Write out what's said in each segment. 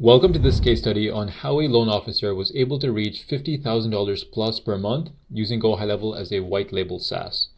Welcome to this case study on how a loan officer was able to reach $50,000 plus per month using GoHighLevel as a white label SaaS.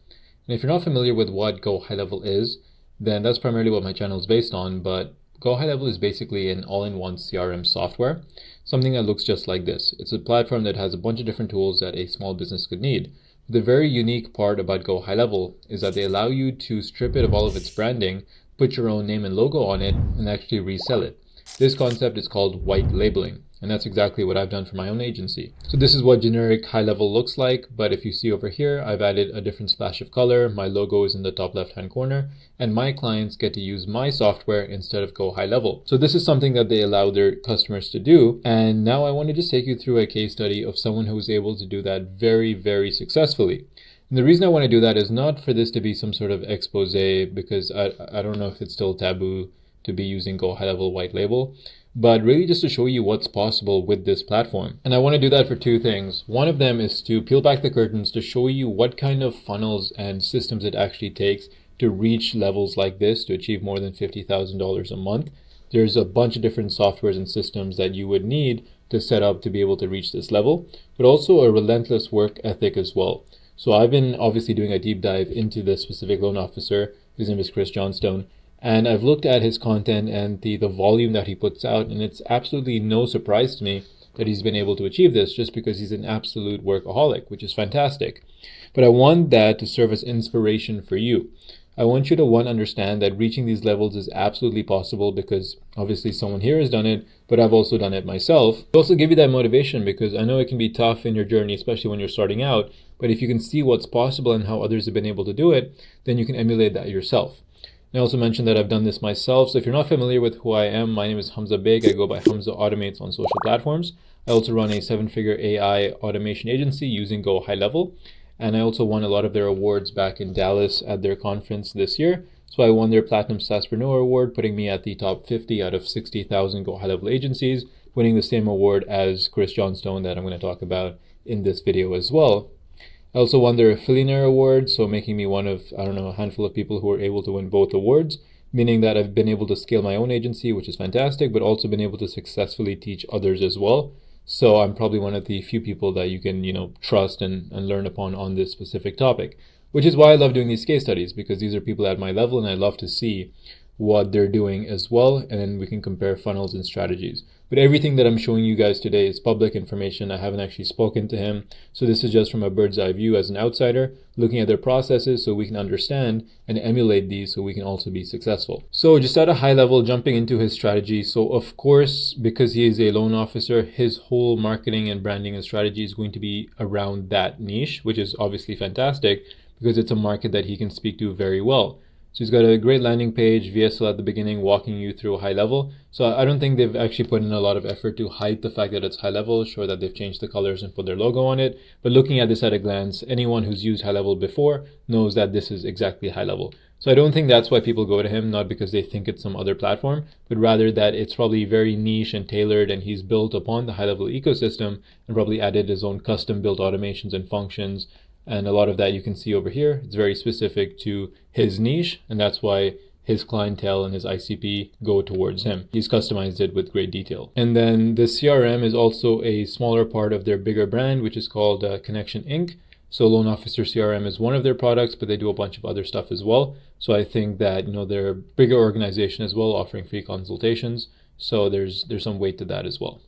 And if you're not familiar with what GoHighLevel is, then that's primarily what my channel is based on, but GoHighLevel is basically an all-in-one CRM software, something that looks just like this. It's a platform that has a bunch of different tools that a small business could need. The very unique part about GoHighLevel is that they allow you to strip it of all of its branding, put your own name and logo on it, and actually resell it. This concept is called white labeling, and that's exactly what I've done for my own agency. So this is what generic high level looks like, but if you see over here, I've added a different splash of color. My logo is in the top left hand corner, and my clients get to use my software instead of GoHighLevel. So this is something that they allow their customers to do, and now I want to just take you through a case study of someone who was able to do that very, very successfully. And the reason I want to do that is not for this to be some sort of expose, because I don't know if it's still taboo to be using GoHighLevel white label, but really just to show you what's possible with this platform. And I want to do that for two things. One of them is to peel back the curtains to show you what kind of funnels and systems it actually takes to reach levels like this, to achieve more than $50,000 a month. There's a bunch of different softwares and systems that you would need to set up to be able to reach this level, but also a relentless work ethic as well. So I've been obviously doing a deep dive into this specific loan officer. His name is Chris Johnstone. And I've looked at his content and the volume that he puts out, and it's absolutely no surprise to me that he's been able to achieve this just because he's an absolute workaholic, which is fantastic. But I want that to serve as inspiration for you. I want you to, one, understand that reaching these levels is absolutely possible because obviously someone here has done it, but I've also done it myself. I also give you that motivation because I know it can be tough in your journey, especially when you're starting out, but if you can see what's possible and how others have been able to do it, then you can emulate that yourself. I also mentioned that I've done this myself. So if you're not familiar with who I am, my name is Hamza Beg. I go by Hamza Automates on social platforms. I also run a 7-figure AI automation agency using GoHighLevel. And I also won a lot of their awards back in Dallas at their conference this year. So I won their Platinum SaaSpreneur Award, putting me at the top 50 out of 60,000 GoHighLevel agencies, winning the same award as Chris Johnstone that I'm going to talk about in this video as well. I also won their Affiliate Award, so making me one of, a handful of people who were able to win both awards, meaning that I've been able to scale my own agency, which is fantastic, but also been able to successfully teach others as well. So I'm probably one of the few people that you can, trust and learn upon on this specific topic, which is why I love doing these case studies, because these are people at my level and I love to see what they're doing as well, and then we can compare funnels and strategies. But everything that I'm showing you guys today is public information. I haven't actually spoken to him, so this is just from a bird's eye view as an outsider, looking at their processes so we can understand and emulate these so we can also be successful. So just at a high level, jumping into his strategy. So of course, because he is a loan officer, his whole marketing and branding and strategy is going to be around that niche, which is obviously fantastic because it's a market that he can speak to very well. So he's got a great landing page, VSL at the beginning, walking you through high level. So I don't think they've actually put in a lot of effort to hide the fact that it's high level, sure that they've changed the colors and put their logo on it. But looking at this at a glance, anyone who's used high level before knows that this is exactly high level. So I don't think that's why people go to him, not because they think it's some other platform, but rather that it's probably very niche and tailored, and he's built upon the high level ecosystem and probably added his own custom built automations and functions. And a lot of that you can see over here. It's very specific to his niche, and that's why his clientele and his ICP go towards him. He's customized it with great detail. And then the CRM is also a smaller part of their bigger brand, which is called Connection Inc. So Loan Officer CRM is one of their products, but they do a bunch of other stuff as well. So I think that they're a bigger organization as well, offering free consultations. So there's some weight to that as well.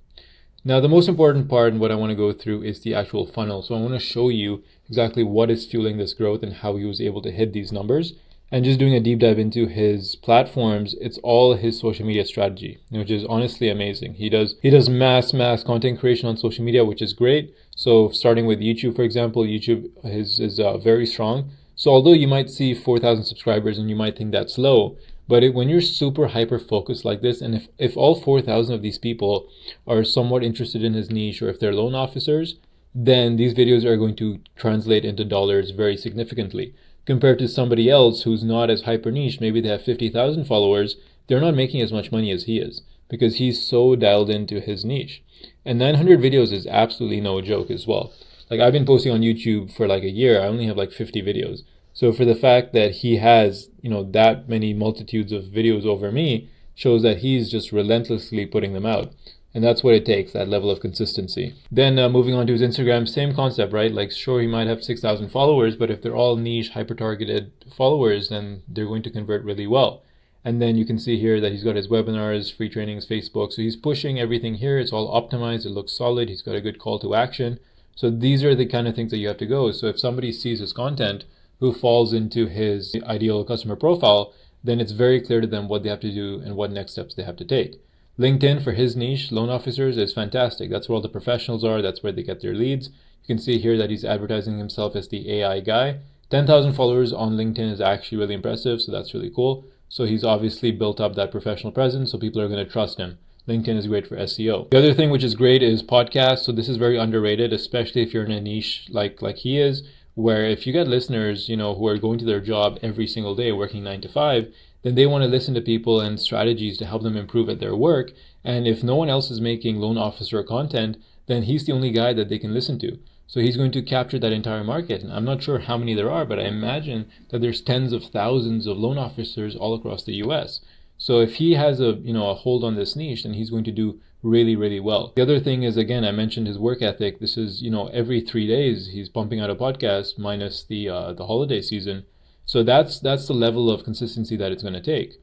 Now, the most important part and what I want to go through is the actual funnel. So I want to show you exactly what is fueling this growth and how he was able to hit these numbers. And just doing a deep dive into his platforms, it's all his social media strategy, which is honestly amazing. He does mass content creation on social media, which is great. So starting with YouTube, for example, YouTube is very strong. So although you might see 4,000 subscribers and you might think that's low, but when you're super hyper focused like this, and if all 4,000 of these people are somewhat interested in his niche, or if they're loan officers, then these videos are going to translate into dollars very significantly. Compared to somebody else who's not as hyper niche, maybe they have 50,000 followers, they're not making as much money as he is because he's so dialed into his niche. And 900 videos is absolutely no joke as well. Like, I've been posting on YouTube for like a year. I only have like 50 videos. So for the fact that he has, that many multitudes of videos over me, shows that he's just relentlessly putting them out. And that's what it takes, that level of consistency. Then moving on to his Instagram, same concept, right? Like, sure, he might have 6,000 followers, but if they're all niche, hyper-targeted followers, then they're going to convert really well. And then you can see here that he's got his webinars, free trainings, Facebook. So he's pushing everything here. It's all optimized. It looks solid. He's got a good call to action. So these are the kind of things that you have to go. So if somebody sees his content who falls into his ideal customer profile, then it's very clear to them what they have to do and what next steps they have to take. LinkedIn for his niche, loan officers, is fantastic. That's where all the professionals are. That's where they get their leads. You can see here that he's advertising himself as the AI guy. 10,000 followers on LinkedIn is actually really impressive, so that's really cool. So he's obviously built up that professional presence, so people are going to trust him. LinkedIn is great for SEO. The other thing which is great is podcasts. So this is very underrated, especially if you're in a niche like he is, where if you get listeners, who are going to their job every single day, working 9 to 5, then they want to listen to people and strategies to help them improve at their work. And if no one else is making loan officer content, then he's the only guy that they can listen to. So he's going to capture that entire market. And I'm not sure how many there are, but I imagine that there's tens of thousands of loan officers all across the US. So if he has a hold on this niche, then he's going to do really, really well. The other thing is, again, I mentioned his work ethic. This is, every 3 days he's pumping out a podcast minus the holiday season. So that's the level of consistency that it's going to take.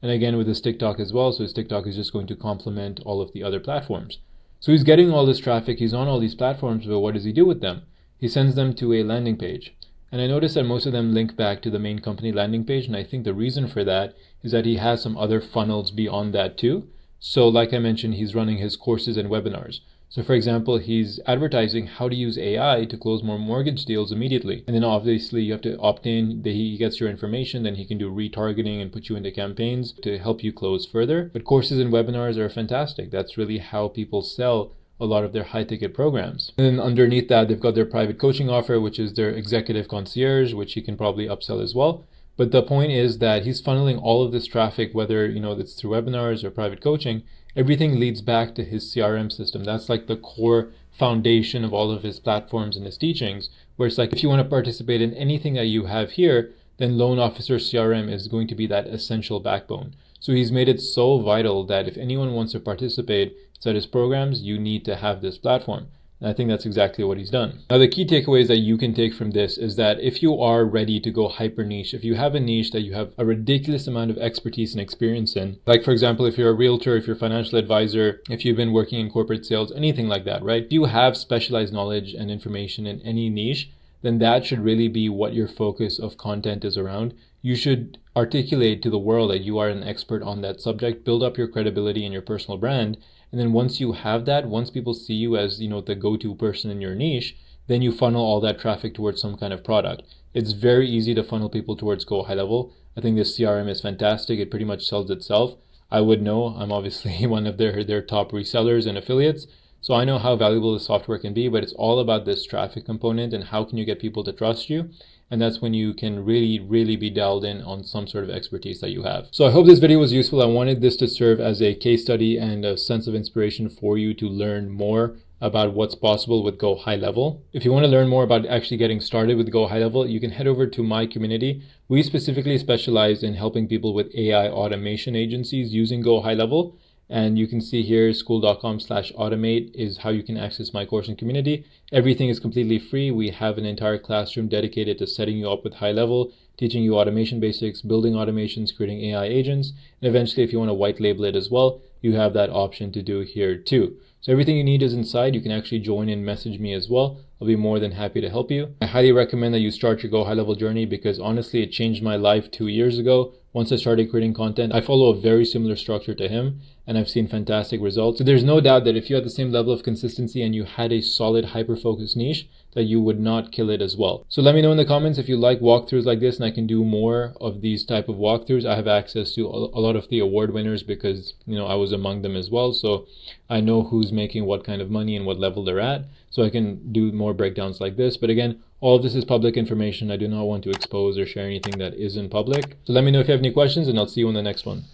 And again, with his TikTok as well. So his TikTok is just going to complement all of the other platforms. So he's getting all this traffic. He's on all these platforms, but what does he do with them? He sends them to a landing page. And I noticed that most of them link back to the main company landing page. And I think the reason for that is that he has some other funnels beyond that too. So like I mentioned, he's running his courses and webinars. So for example, he's advertising how to use AI to close more mortgage deals immediately. And then obviously you have to opt in. He gets your information, then he can do retargeting and put you into campaigns to help you close further. But courses and webinars are fantastic. That's really how people sell a lot of their high ticket programs. And then underneath that, they've got their private coaching offer, which is their executive concierge, which he can probably upsell as well. But the point is that he's funneling all of this traffic, whether it's through webinars or private coaching. Everything leads back to his CRM system. That's like the core foundation of all of his platforms and his teachings, where it's like, if you want to participate in anything that you have here, then Loan Officer CRM is going to be that essential backbone. So he's made it so vital that if anyone wants to participate inside his programs, you need to have this platform. And I think that's exactly what he's done. Now, the key takeaways that you can take from this is that if you are ready to go hyper niche, if you have a niche that you have a ridiculous amount of expertise and experience in, like for example, if you're a realtor, if you're a financial advisor, if you've been working in corporate sales, anything like that, right? If you have specialized knowledge and information in any niche, then that should really be what your focus of content is around. You should articulate to the world that you are an expert on that subject, build up your credibility and your personal brand. And then once you have that, once people see you as, the go-to person in your niche, then you funnel all that traffic towards some kind of product. It's very easy to funnel people towards GoHighLevel. I think this CRM is fantastic. It pretty much sells itself. I would know. I'm obviously one of their top resellers and affiliates. So I know how valuable the software can be, but it's all about this traffic component and how can you get people to trust you. And that's when you can really, really be dialed in on some sort of expertise that you have. So I hope this video was useful. I wanted this to serve as a case study and a sense of inspiration for you to learn more about what's possible with GoHighLevel. If you want to learn more about actually getting started with GoHighLevel, you can head over to my community. We specifically specialize in helping people with AI automation agencies using GoHighLevel. And you can see here, school.com/automate is how you can access my course and community. Everything is completely free. We have an entire classroom dedicated to setting you up with high level, teaching you automation basics, building automations, creating AI agents. And eventually, if you want to white label it as well, you have that option to do here too. So everything you need is inside. You can actually join and message me as well. I'll be more than happy to help you. I highly recommend that you start your GoHighLevel journey because honestly, it changed my life 2 years ago. Once I started creating content, I follow a very similar structure to him and I've seen fantastic results. So there's no doubt that if you had the same level of consistency and you had a solid hyper-focused niche, that you would not kill it as well. So let me know in the comments if you like walkthroughs like this and I can do more of these type of walkthroughs. I have access to a lot of the award winners because, I was among them as well. So I know who's making what kind of money and what level they're at. So I can do more breakdowns like this. But again, all of this is public information. I do not want to expose or share anything that isn't public. So let me know if you have any questions and I'll see you in the next one.